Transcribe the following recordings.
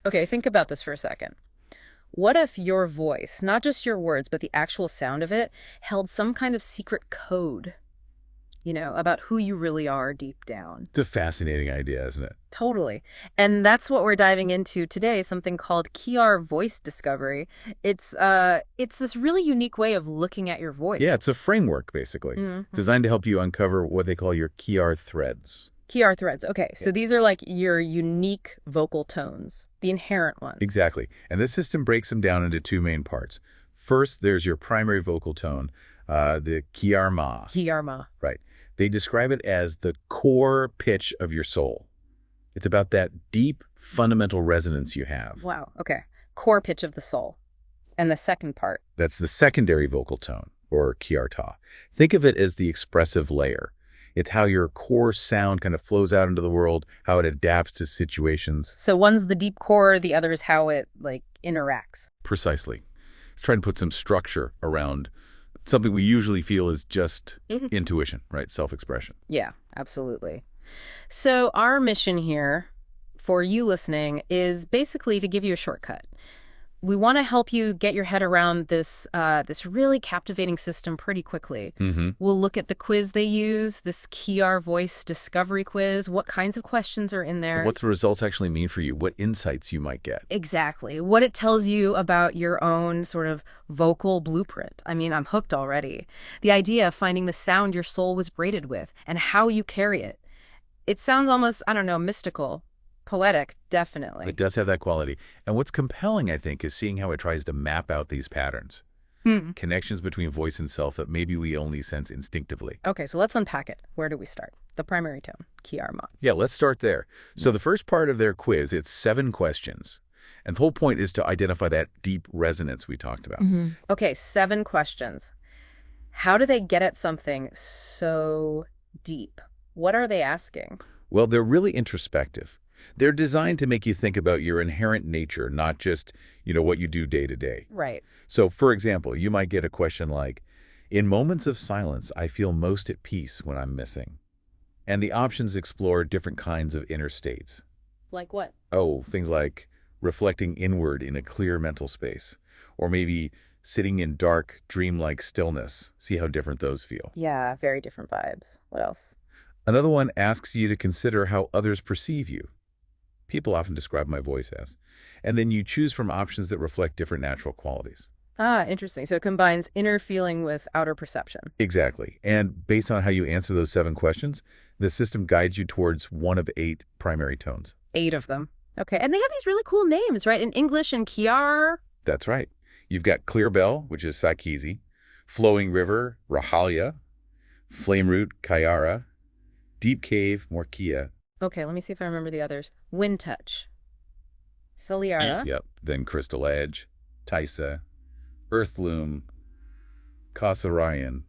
Okay, think about this for a second. What if your voice, not just your words, but the actual sound of it, held some kind of secret code, about who you really are deep down? It's a fascinating idea, isn't it? Totally. And that's what we're diving into today, something called QHIYAR voice discovery. It's this really unique way of looking at your Yeah, voice. it's a framework, basically, Hmm. designed to help you uncover what they call your QHIYAR threads. QHIYAR threads. Okay, Yeah. so these are like your unique vocal tones, the inherent ones. Exactly. And this system breaks them down into two main parts. First, there's your primary vocal tone, the QHIYAR ma. QHIYAR ma. Right. They describe it as the core pitch of your soul. It's about that deep, fundamental resonance you have. Wow, okay. Core pitch of the soul. And the second part. That's the secondary vocal tone, or QHIYAR ta. Think of it as the expressive layer. It's how your core sound kind of flows out into the world, how it adapts to situations. So one's the deep core, the other is how it, interacts. Precisely. Let's try and put some structure around something we usually feel is just intuition, right? Self-expression. Yeah, absolutely. So our mission here for you listening is basically to give you a shortcut. We want to help you get your head around this really captivating system pretty quickly. We'll look at the quiz they use, this QHIYAR voice discovery quiz, what kinds of questions are in there. What's the results actually mean for you? What insights you might get? Exactly. What it tells you about your own sort of vocal blueprint. I mean, I'm hooked already. The idea of finding the sound your soul was braided with and how you carry it. It sounds almost, I don't know, mystical. Poetic, definitely. It does have that quality. And what's compelling, I think, is seeing how it tries to map out these patterns. Connections between voice and self that maybe we only sense instinctively. Okay, so let's unpack it. Where do we start? The primary tone, QHIYAR ma. Yeah, let's start there. So the first part of their quiz, it's 7 questions. And the whole point is to identify that deep resonance we talked about. Okay, 7 questions. How do they get at something so deep? What are they asking? Well, they're really introspective. They're designed to make you think about your inherent nature, not just, what you do day to day. Right. So, for example, you might get a question like, in moments of silence, I feel most at peace when I'm missing. And the options explore different kinds of inner states. Like what? Oh, things like reflecting inward in a clear mental space, or maybe sitting in dark, dreamlike stillness. See how different those feel. Yeah, very different vibes. What else? Another one asks you to consider how others perceive you. People often describe my voice as. And then you choose from options that reflect different natural qualities. Ah, interesting. So it combines inner feeling with outer perception. Exactly. And based on how you answer those 7 questions, the system guides you towards one of 8 primary tones. 8 of them. Okay, and they have these really cool names, right? In English and QHIYAR. That's right. You've got Clear Bell, which is Sakizi, Flowing River, Rahalya, Flame Root, Kayara, Deep Cave, Morkia. Okay, let me see if I remember the others. Wind Touch. Ciliara. Yep. Then Crystal Edge, Taisa, Earthloom, Kasarayan,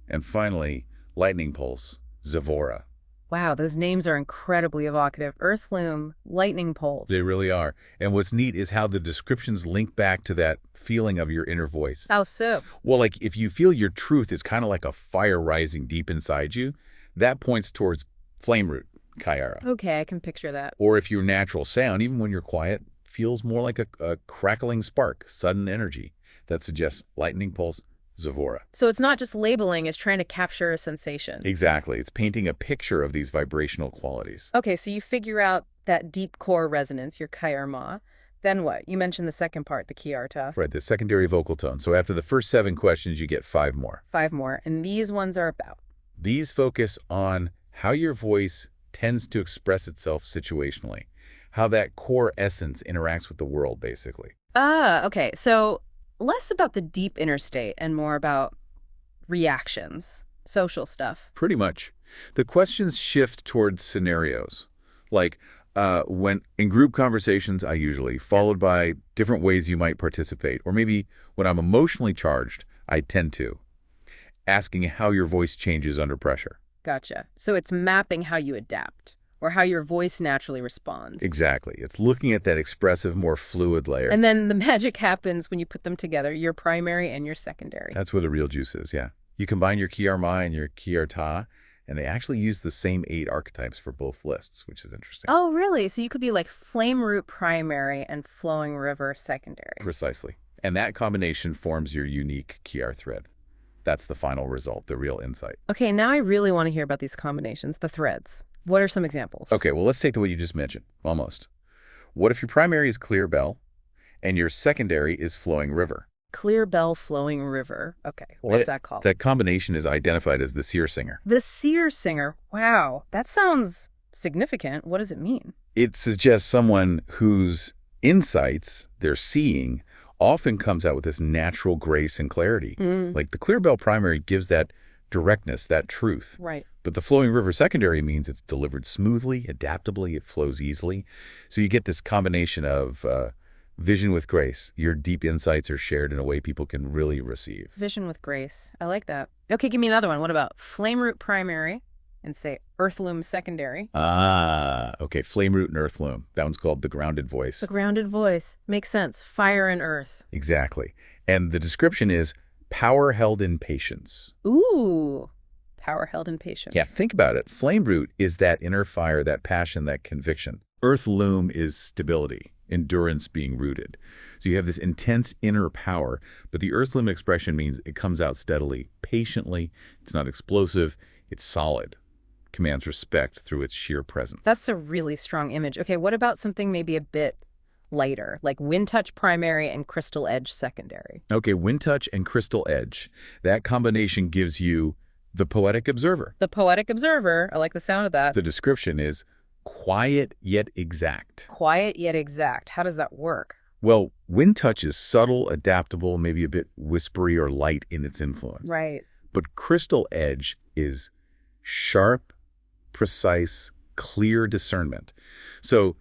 and finally, Lightning Pulse, Zavora. Wow, those names are incredibly evocative. Earthloom, Lightning Pulse. They really are. And what's neat is how the descriptions link back to that feeling of your inner voice. How so? Well, like if you feel your truth is kind of like a fire rising deep inside you, that points towards Flame Root, Kayara. Okay, I can picture that. Or if your natural sound, even when you're quiet, feels more like a crackling spark, sudden energy, that suggests Lightning Pulse, Zavora. So it's not just labeling, it's trying to capture a sensation. Exactly. It's painting a picture of these vibrational qualities. Okay, so you figure out that deep core resonance, your QHIYAR ma. Then what? You mentioned the second part, the QHIYAR ta. Right, the secondary vocal tone. So after the first 7 questions, you get 5 more. 5 more. And these ones are about? These focus on how your voice tends to express itself situationally, how that core essence interacts with the world, basically. Ah, okay. So less about the deep inner state and more about reactions, social stuff. Pretty much. The questions shift towards scenarios, like when in group conversations, I usually, followed by different ways you might participate, or maybe when I'm emotionally charged, I tend to, asking how your voice changes under pressure. Gotcha. So it's mapping how you adapt or how your voice naturally responds. Exactly. It's looking at that expressive, more fluid layer. And then the magic happens when you put them together, your primary and your secondary. That's where the real juice is, yeah. You combine your QHIYAR ma and your QHIYAR ta, And they actually use the same 8 archetypes for both lists, which is interesting. Oh, really? So you could be like flame root primary and flowing river secondary. Precisely. And that combination forms your unique QHIYAR thread. That's the final result, the real insight. Okay, now I really want to hear about these combinations, the threads. What are some examples? Okay, well, let's take the one you just mentioned, almost. What if your primary is clear bell and your secondary is flowing river? Clear bell flowing river. Okay, what's that called? That combination is identified as the seer singer. The seer singer. Wow, that sounds significant. What does it mean? It suggests someone whose insights they're seeing often comes out with this natural grace and clarity. Like the clear bell primary gives that directness, that truth. Right. But the flowing river secondary means it's delivered smoothly, adaptably, it flows easily. So you get this combination of vision with grace. Your deep insights are shared in a way people can really receive. Vision with grace. I like that. Okay, give me another one. What about flame root primary and say earthloom secondary? Okay. Flame root and earthloom. That one's called the grounded voice. The grounded voice. Makes sense. Fire and earth. Exactly. And the description is power held in patience. Ooh. Power held in patience. Yeah, think about it. Flame root is that inner fire, that passion, that conviction. Earthloom is stability, endurance being rooted. So you have this intense inner power, but the earthloom expression means it comes out steadily, patiently. It's not explosive. It's solid. Commands respect through its sheer presence. That's a really strong image. Okay, what about something maybe a bit lighter, like wind touch primary and crystal edge secondary? Okay, wind touch and crystal edge. That combination gives you the poetic observer. The poetic observer. I like the sound of that. The description is quiet yet exact. Quiet yet exact. How does that work? Well, wind touch is subtle, adaptable, maybe a bit whispery or light in its influence. Right. But crystal edge is sharp, precise, clear discernment. So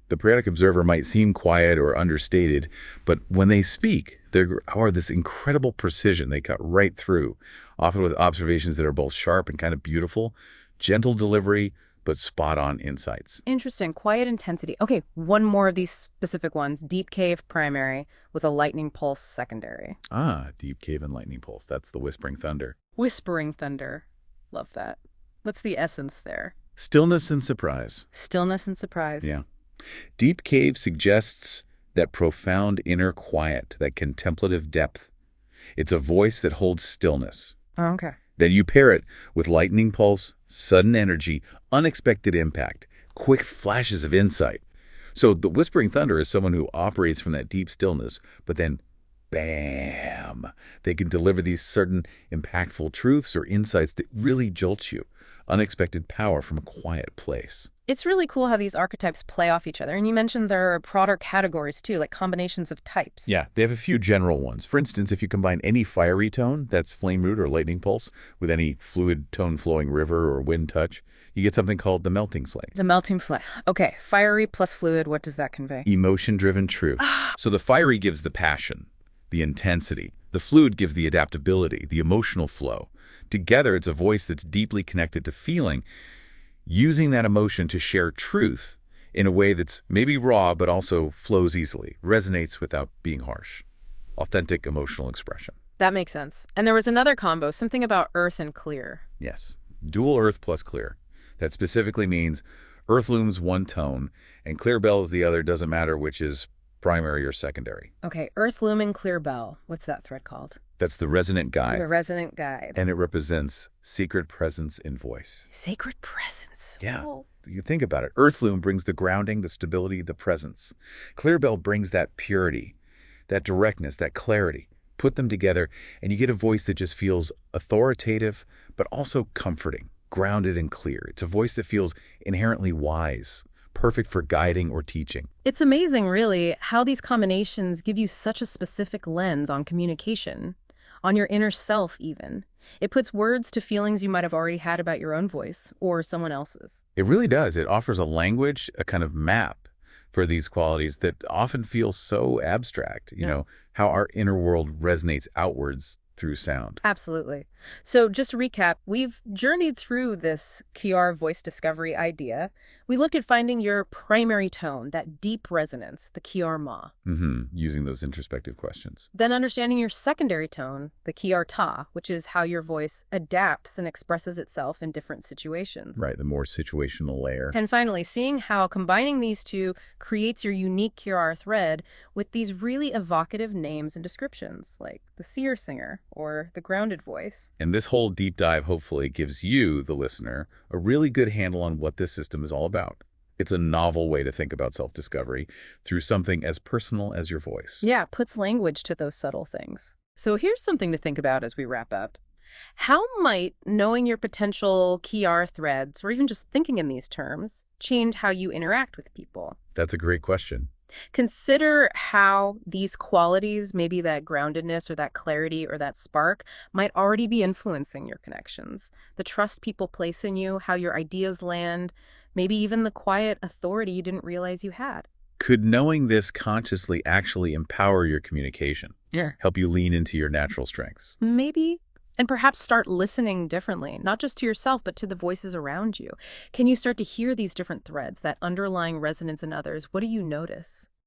the poetic observer might seem quiet or understated, but when they speak, they are this incredible precision. They cut right through, often with observations that are both sharp and kind of beautiful, gentle delivery, but spot-on insights. Interesting. Quiet intensity. Okay, one more of these specific ones. Deep cave primary with a lightning pulse secondary. Deep cave and lightning pulse. That's the whispering thunder. Whispering thunder. Love that. What's the essence there? Stillness and surprise. Stillness and surprise. Yeah. Deep cave suggests that profound inner quiet, that contemplative depth. It's a voice that holds stillness. Oh, okay. Then you pair it with lightning pulse, sudden energy, unexpected impact, quick flashes of insight. So the whispering thunder is someone who operates from that deep stillness, but then bam, they can deliver these certain impactful truths or insights that really jolt you. Unexpected power from a quiet place. It's really cool how these archetypes play off each other. And you mentioned there are broader categories too, like combinations of types. Yeah, they have a few general ones. For instance, if you combine any fiery tone, that's flame root or lightning pulse, with any fluid tone flowing river or wind touch, you get something called the melting flame. The melting flame. Okay, fiery plus fluid, what does that convey? Emotion-driven truth. So the fiery gives the passion, the intensity. The fluid gives the adaptability, the emotional flow. Together, it's a voice that's deeply connected to feeling, using that emotion to share truth in a way that's maybe raw, but also flows easily, resonates without being harsh. Authentic emotional expression. That makes sense. And there was another combo, something about earth and clear. Yes. Dual earth plus clear. That specifically means earthloom's one tone and clear bell is the other, doesn't matter which is primary or secondary. Okay, earth loom clear bell. What's that thread called? That's the resonant guide. The resonant guide. And it represents secret presence in voice. Sacred presence. Yeah. Oh. You think about it. Earthloom brings the grounding, the stability, the presence. Clearbell brings that purity, that directness, that clarity. Put them together, and you get a voice that just feels authoritative, but also comforting, grounded and clear. It's a voice that feels inherently wise, perfect for guiding or teaching. It's amazing, really, how these combinations give you such a specific lens on communication, on your inner self even. It puts words to feelings you might have already had about your own voice or someone else's. It really does. It offers a language, a kind of map for these qualities that often feel so abstract. You know, how our inner world resonates outwards through sound. Absolutely. So just to recap, we've journeyed through this QR voice discovery idea. We looked at finding your primary tone, that deep resonance, the QR ma. Using those introspective questions. Then understanding your secondary tone, the QR ta, which is how your voice adapts and expresses itself in different situations. Right, the more situational layer. And finally, seeing how combining these two creates your unique QR thread with these really evocative names and descriptions, like the seer singer or the grounded voice. And this whole deep dive hopefully gives you, the listener, a really good handle on what this system is all about. It's a novel way to think about self-discovery through something as personal as your voice. Yeah, puts language to those subtle things. So here's something to think about as we wrap up. How might knowing your potential QR threads, or even just thinking in these terms, change how you interact with people? That's a great question. Consider how these qualities, maybe that groundedness or that clarity or that spark, might already be influencing your connections. The trust people place in you, how your ideas land, maybe even the quiet authority you didn't realize you had. Could knowing this consciously actually empower your communication? Yeah. Help you lean into your natural strengths? Maybe. And perhaps start listening differently, not just to yourself, but to the voices around you. Can you start to hear these different threads, that underlying resonance in others? What do you notice?